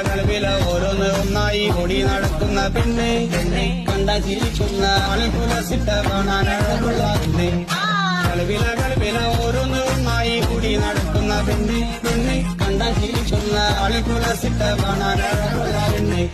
കലവില ഓരോന്ന് ഒന്നായി ഓടി നടക്കുന്ന പെണ്ണെ കണ്ടാ ചിരിക്കുന്ന അളിപുലസിട്ട കാണാനുള്ള കലവില ഓരോന്ന് ഒന്നായി കൂടി നടക്കുന്ന പെണ്ണെ കണ്ടാ ചിരിക്കുന്ന അളിപുലസിട്ട കാണാനുള്ള പെണ്ണെ